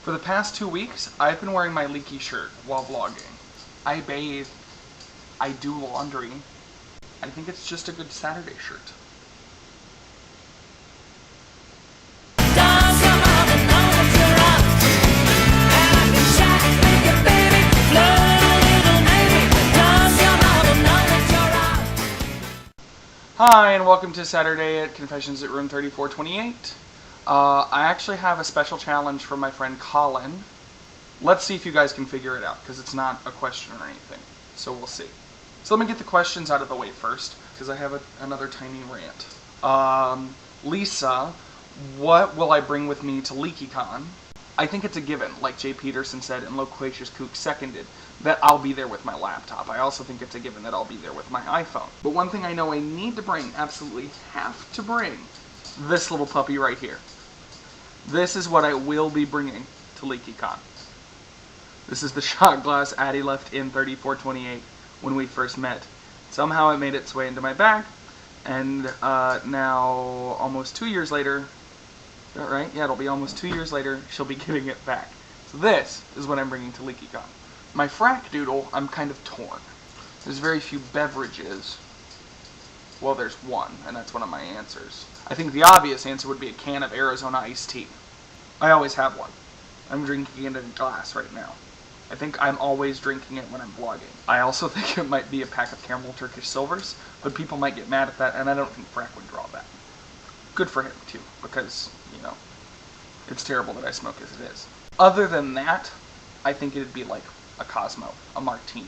For the past 2 weeks, I've been wearing my Leaky shirt while vlogging. I bathe. I do laundry. I think it's just a good Saturday shirt. Hi, and welcome to Saturday at Confessions at Room 3428. I actually have a special challenge from my friend Colin. Let's see if you guys can figure it out, because it's not a question or anything. So we'll see. So let me get the questions out of the way first, because I have another tiny rant. Lisa, what will I bring with me to LeakyCon? I think it's a given, like Jay Peterson said and Loquacious Kook seconded, that I'll be there with my laptop. I also think it's a given that I'll be there with my iPhone. But one thing I know I need to bring, absolutely have to bring, this little puppy right here. This is what I will be bringing to LeakyCon. This is the shot glass Addie left in 3428 when we first met. Somehow it made its way into my bag, and now, almost 2 years later, is that right? Yeah, it'll be almost 2 years later, she'll be getting it back. So this is what I'm bringing to LeakyCon. My Frak doodle, I'm kind of torn. There's very few beverages. Well, there's one, and that's one of my answers. I think the obvious answer would be a can of Arizona iced tea. I always have one. I'm drinking it in a glass right now. I think I'm always drinking it when I'm vlogging. I also think it might be a pack of caramel Turkish Silvers, but people might get mad at that, and I don't think Frak would draw that. Good for him, too, because, you know, it's terrible that I smoke as it is. Other than that, I think it'd be like a Cosmo, a martini.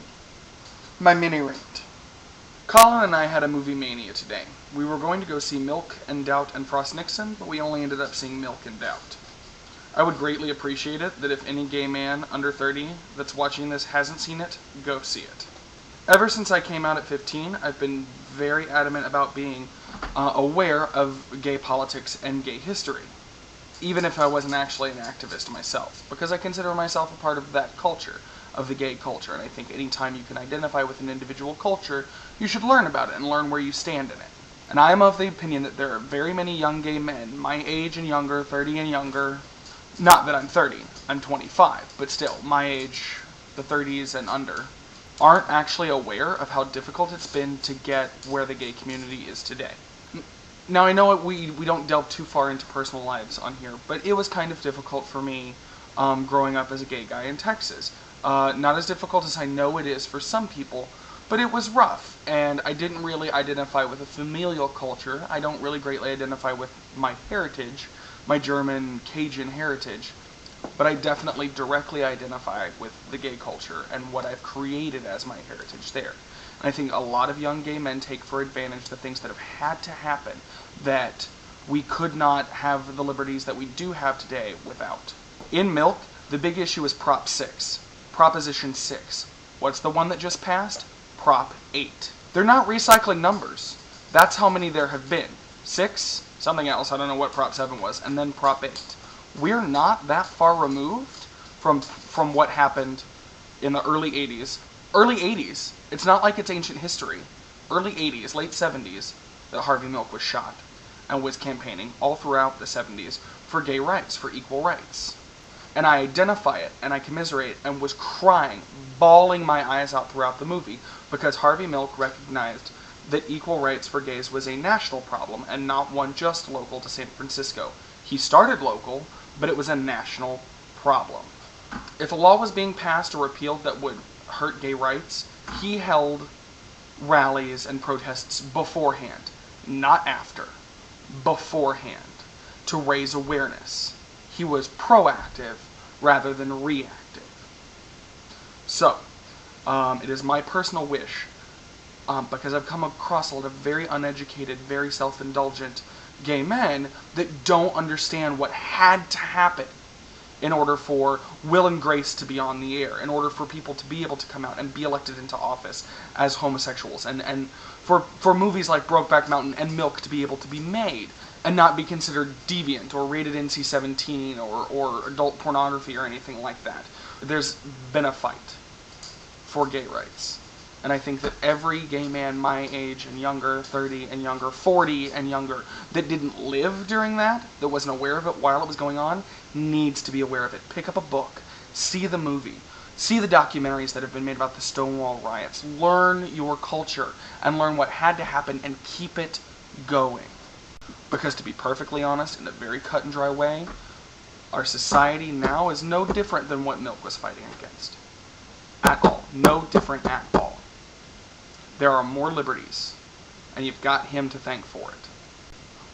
My mini rant. Colin and I had a movie mania today. We were going to go see Milk and Doubt and Frost Nixon, but we only ended up seeing Milk and Doubt. I would greatly appreciate it that if any gay man under 30 that's watching this hasn't seen it, go see it. Ever since I came out at 15, I've been very adamant about being aware of gay politics and gay history, even if I wasn't actually an activist myself, because I consider myself a part of that culture, of the gay culture, and I think anytime you can identify with an individual culture, you should learn about it and learn where you stand in it. And I am of the opinion that there are very many young gay men, my age and younger, 30 and younger, not that I'm 30, I'm 25, but still, my age, the 30s and under, aren't actually aware of how difficult it's been to get where the gay community is today. Now, I know we don't delve too far into personal lives on here, but it was kind of difficult for me growing up as a gay guy in Texas. Not as difficult as I know it is for some people, but it was rough, and I didn't really identify with a familial culture. I don't really greatly identify with my heritage, my German Cajun heritage, but I definitely directly identify with the gay culture and what I've created as my heritage there. And I think a lot of young gay men take for advantage the things that have had to happen that we could not have the liberties that we do have today without. In Milk, the big issue is Prop 6. Proposition 6. What's the one that just passed? Prop 8. They're not recycling numbers. That's how many there have been. 6, something else, I don't know what Prop 7 was, and then Prop 8. We're not that far removed from what happened in the early 80s. Early 80s. It's not like it's ancient history. Early 80s, late 70s, that Harvey Milk was shot and was campaigning all throughout the 70s for gay rights, for equal rights. And I identify it, and I commiserate, and was crying, bawling my eyes out throughout the movie, because Harvey Milk recognized that equal rights for gays was a national problem, and not one just local to San Francisco. He started local, but it was a national problem. If a law was being passed or repealed that would hurt gay rights, he held rallies and protests beforehand, not after, beforehand, to raise awareness. He was proactive rather than reactive. So, it is my personal wish, because I've come across a lot of very uneducated, very self-indulgent gay men that don't understand what had to happen in order for Will and Grace to be on the air, in order for people to be able to come out and be elected into office as homosexuals, and for movies like Brokeback Mountain and Milk to be able to be made and not be considered deviant or rated NC-17 or adult pornography or anything like that. There's been a fight for gay rights, And I think that every gay man my age and younger, 30 and younger, 40 and younger, that didn't live during that wasn't aware of it while it was going on, needs to be aware of it. Pick up a book, see the movie, see the documentaries that have been made about the Stonewall riots, learn your culture, and learn what had to happen and keep it going. Because to be perfectly honest, in a very cut and dry way, our society now is no different than what Milk was fighting against. At all. No different at all. There are more liberties, and you've got him to thank for it.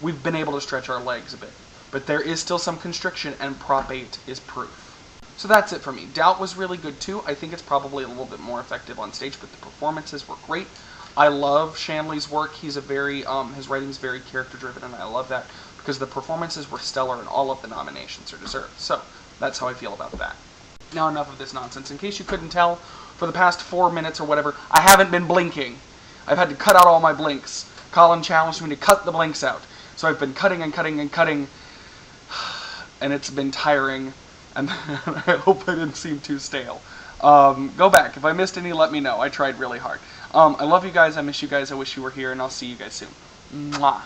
We've been able to stretch our legs a bit, but there is still some constriction, and Prop 8 is proof. So that's it for me. Doubt was really good too. I think it's probably a little bit more effective on stage, but the performances were great. I love Shanley's work. He's a very, his writing's very character-driven, and I love that because the performances were stellar and all of the nominations are deserved. So that's how I feel about that. Now enough of this nonsense. In case you couldn't tell, for the past 4 minutes or whatever, I haven't been blinking. I've had to cut out all my blinks. Colin challenged me to cut the blinks out. So I've been cutting and cutting and cutting, and it's been tiring, and I hope I didn't seem too stale. Go back. If I missed any, let me know. I tried really hard. I love you guys. I miss you guys. I wish you were here, and I'll see you guys soon. Mwah.